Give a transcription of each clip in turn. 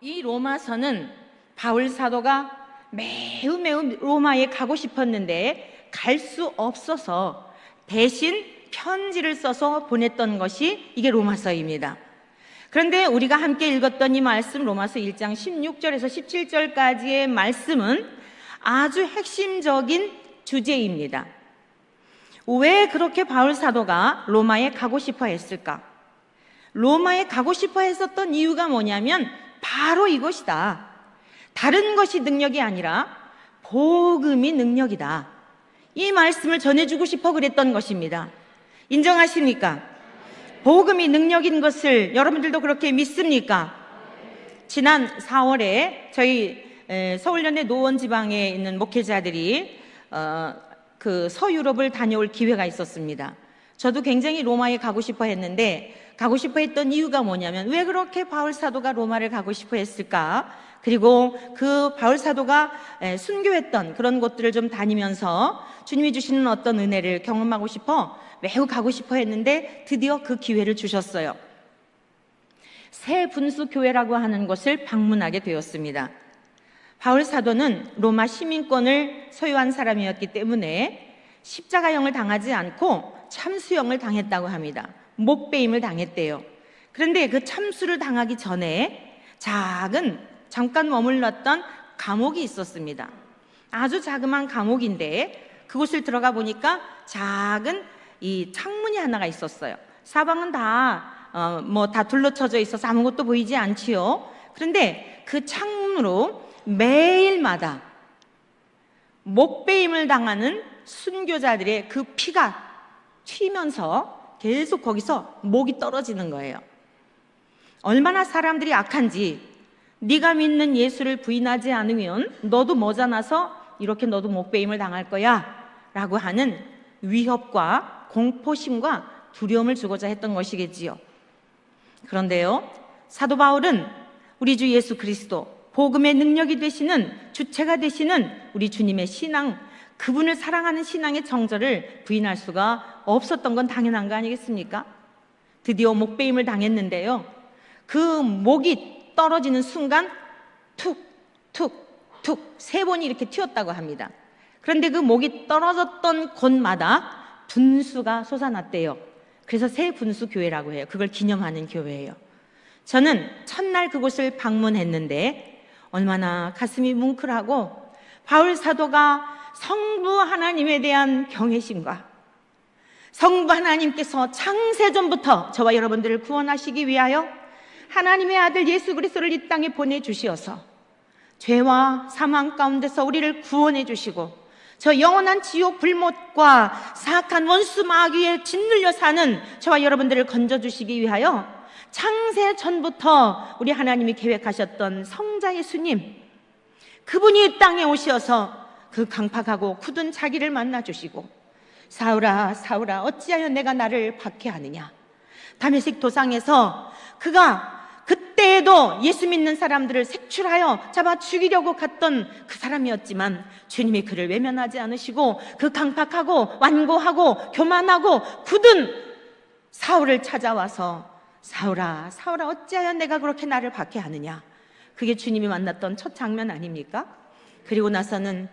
이 로마서는 바울 사도가 매우 로마에 가고 싶었는데 갈 수 없어서 대신 편지를 써서 보냈던 것이 이게 로마서입니다. 그런데 우리가 함께 읽었던 이 말씀, 로마서 1장 16절에서 17절까지의 말씀은 아주 핵심적인 주제입니다. 왜 그렇게 바울 사도가 로마에 가고 싶어 했을까? 로마에 가고 싶어 했었던 이유가 뭐냐면 바로 이것이다. 다른 것이 능력이 아니라 복음이 능력이다. 이 말씀을 전해주고 싶어 그랬던 것입니다. 인정하십니까? 복음이 능력인 것을 여러분들도 그렇게 믿습니까? 지난 4월에 저희 서울연대 노원지방에 있는 목회자들이 그 서유럽을 다녀올 기회가 있었습니다. 저도 굉장히 로마에 가고 싶어 했는데, 가고 싶어 했던 이유가 뭐냐면 왜 그렇게 바울 사도가 로마를 가고 싶어 했을까? 그리고 그 바울 사도가 순교했던 그런 곳들을 좀 다니면서 주님이 주시는 어떤 은혜를 경험하고 싶어 매우 가고 싶어 했는데 드디어 그 기회를 주셨어요. 새 분수 교회라고 하는 곳을 방문하게 되었습니다. 바울 사도는 로마 시민권을 소유한 사람이었기 때문에 십자가형을 당하지 않고 참수형을 당했다고 합니다. 목배임을 당했대요. 그런데 그 참수를 당하기 전에 잠깐 머물렀던 감옥이 있었습니다. 아주 자그마한 감옥인데 그곳을 들어가 보니까 작은 이 창문이 하나가 있었어요. 사방은 다 둘러쳐져 있어서 아무것도 보이지 않지요. 그런데 그 창문으로 매일마다 목배임을 당하는 순교자들의 그 피가 튀면서 계속 거기서 목이 떨어지는 거예요. 얼마나 사람들이 악한지, 네가 믿는 예수를 부인하지 않으면 너도 머지않아서 이렇게 너도 목배임을 당할 거야 라고 하는 위협과 공포심과 두려움을 주고자 했던 것이겠지요. 그런데요, 사도 바울은 우리 주 예수 그리스도, 복음의 능력이 되시는, 주체가 되시는 우리 주님의 신앙, 그분을 사랑하는 신앙의 정절을 부인할 수가 없었던 건 당연한 거 아니겠습니까? 드디어 목배임을 당했는데요, 그 목이 떨어지는 순간 툭 세 번이 이렇게 튀었다고 합니다. 그런데 그 목이 떨어졌던 곳마다 분수가 솟아났대요. 그래서 새 분수 교회라고 해요. 그걸 기념하는 교회예요. 저는 첫날 그곳을 방문했는데 얼마나 가슴이 뭉클하고 바울 사도가 성부 하나님에 대한 경외심과 성부 하나님께서 창세전부터 저와 여러분들을 구원하시기 위하여 하나님의 아들 예수 그리스도를 이 땅에 보내주시어서 죄와 사망 가운데서 우리를 구원해 주시고 저 영원한 지옥 불못과 사악한 원수 마귀에 짓눌려 사는 저와 여러분들을 건져주시기 위하여 창세 전부터 우리 하나님이 계획하셨던 성자 예수님, 그분이 이 땅에 오셔서 그 강팍하고 굳은 자기를 만나주시고 사울아 사울아 어찌하여 내가 나를 박해하느냐, 다메섹 도상에서 그가 그때에도 예수 믿는 사람들을 색출하여 잡아 죽이려고 갔던 그 사람이었지만 주님이 그를 외면하지 않으시고 그 강팍하고 완고하고 교만하고 굳은 사울을 찾아와서 사울아 사울아 어찌하여 내가 그렇게 나를 박해하느냐, 그게 주님이 만났던 첫 장면 아닙니까? 그리고 나서는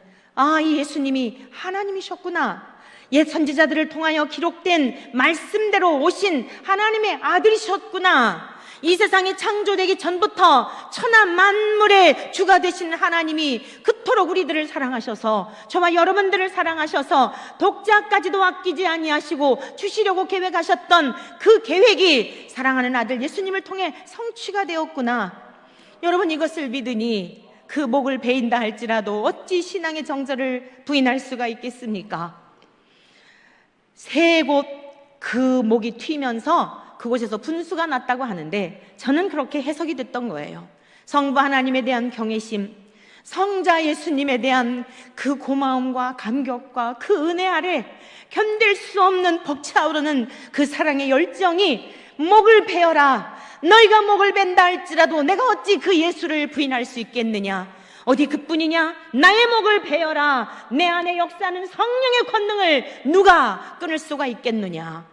이 예수님이 하나님이셨구나, 옛 선지자들을 통하여 기록된 말씀대로 오신 하나님의 아들이셨구나, 이 세상이 창조되기 전부터 천하 만물의 주가 되신 하나님이 그토록 우리들을 사랑하셔서 저와 여러분들을 사랑하셔서 독자까지도 아끼지 아니하시고 주시려고 계획하셨던 그 계획이 사랑하는 아들 예수님을 통해 성취가 되었구나. 여러분, 이것을 믿으니 그 목을 베인다 할지라도 어찌 신앙의 정절을 부인할 수가 있겠습니까? 세 곳 그 목이 튀면서 그곳에서 분수가 났다고 하는데 저는 그렇게 해석이 됐던 거예요. 성부 하나님에 대한 경외심, 성자 예수님에 대한 그 고마움과 감격과 그 은혜 아래 견딜 수 없는 벅차오르는 그 사랑의 열정이 목을 베어라, 너희가 목을 벤다 할지라도 내가 어찌 그 예수를 부인할 수 있겠느냐, 어디 그뿐이냐, 나의 목을 베어라, 내 안에 역사하는 성령의 권능을 누가 끊을 수가 있겠느냐.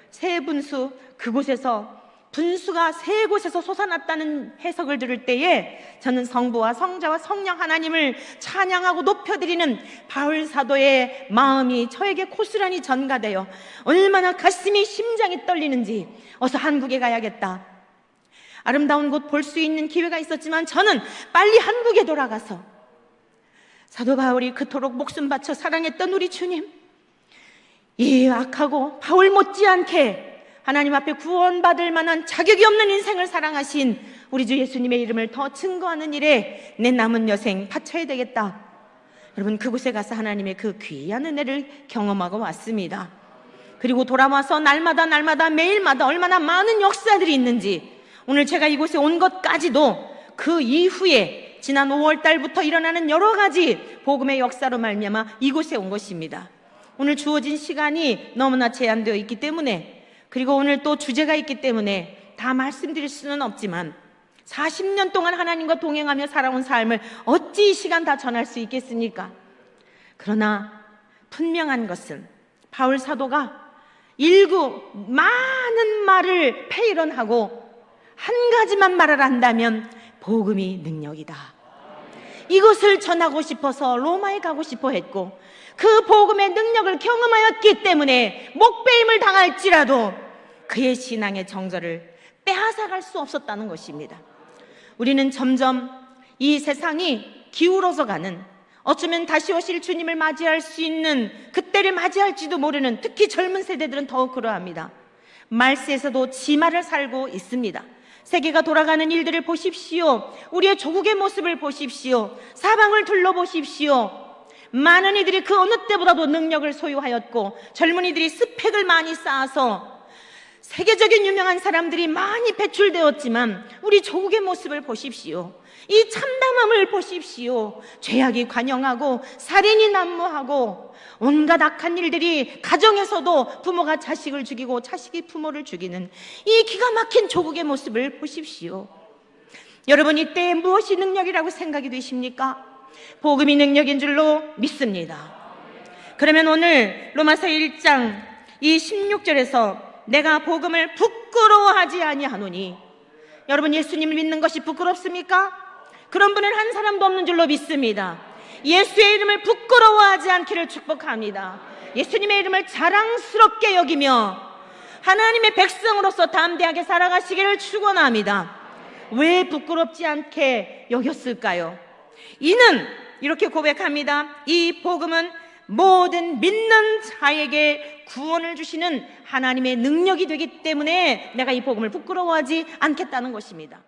새 분수 그곳에서 분수가 세 곳에서 솟아났다는 해석을 들을 때에 저는 성부와 성자와 성령 하나님을 찬양하고 높여드리는 바울 사도의 마음이 저에게 고스란히 전가되어 얼마나 가슴이 심장이 떨리는지 어서 한국에 가야겠다. 아름다운 곳 볼 수 있는 기회가 있었지만 저는 빨리 한국에 돌아가서 사도 바울이 그토록 목숨 바쳐 사랑했던 우리 주님, 이 악하고 바울 못지않게 하나님 앞에 구원받을 만한 자격이 없는 인생을 사랑하신 우리 주 예수님의 이름을 더 증거하는 일에 내 남은 여생 바쳐야 되겠다. 여러분, 그곳에 가서 하나님의 그 귀한 은혜를 경험하고 왔습니다. 그리고 돌아와서 날마다 매일마다 얼마나 많은 역사들이 있는지, 오늘 제가 이곳에 온 것까지도 그 이후에 지난 5월 달부터 일어나는 여러 가지 복음의 역사로 말미암아 이곳에 온 것입니다. 오늘 주어진 시간이 너무나 제한되어 있기 때문에, 그리고 오늘 또 주제가 있기 때문에 다 말씀드릴 수는 없지만 40년 동안 하나님과 동행하며 살아온 삶을 어찌 이 시간 다 전할 수 있겠습니까? 그러나 분명한 것은 바울 사도가 많은 말을 패일언하고 한 가지만 말을 한다면 복음이 능력이다. 이것을 전하고 싶어서 로마에 가고 싶어 했고, 그 복음의 능력을 경험하였기 때문에 목배임을 당할지라도 그의 신앙의 정절을 빼앗아갈 수 없었다는 것입니다. 우리는 점점 이 세상이 기울어서 가는, 어쩌면 다시 오실 주님을 맞이할 수 있는 그때를 맞이할지도 모르는, 특히 젊은 세대들은 더욱 그러합니다. 말세에서도 지마를 살고 있습니다. 세계가 돌아가는 일들을 보십시오. 우리의 조국의 모습을 보십시오. 사방을 둘러보십시오. 많은 이들이 그 어느 때보다도 능력을 소유하였고, 젊은이들이 스펙을 많이 쌓아서 세계적인 유명한 사람들이 많이 배출되었지만 우리 조국의 모습을 보십시오. 이 참담함을 보십시오. 죄악이 관영하고 살인이 난무하고 온갖 악한 일들이, 가정에서도 부모가 자식을 죽이고 자식이 부모를 죽이는 이 기가 막힌 조국의 모습을 보십시오. 여러분, 이때에 무엇이 능력이라고 생각이 되십니까? 복음이 능력인 줄로 믿습니다. 그러면 오늘 로마서 1장 이 16절에서 내가 복음을 부끄러워하지 아니하노니, 여러분, 예수님을 믿는 것이 부끄럽습니까? 그런 분은 한 사람도 없는 줄로 믿습니다. 예수의 이름을 부끄러워하지 않기를 축복합니다. 예수님의 이름을 자랑스럽게 여기며 하나님의 백성으로서 담대하게 살아가시기를 축원합니다. 왜 부끄럽지 않게 여겼을까요? 이는 이렇게 고백합니다. 이 복음은 모든 믿는 자에게 구원을 주시는 하나님의 능력이 되기 때문에 내가 이 복음을 부끄러워하지 않겠다는 것입니다.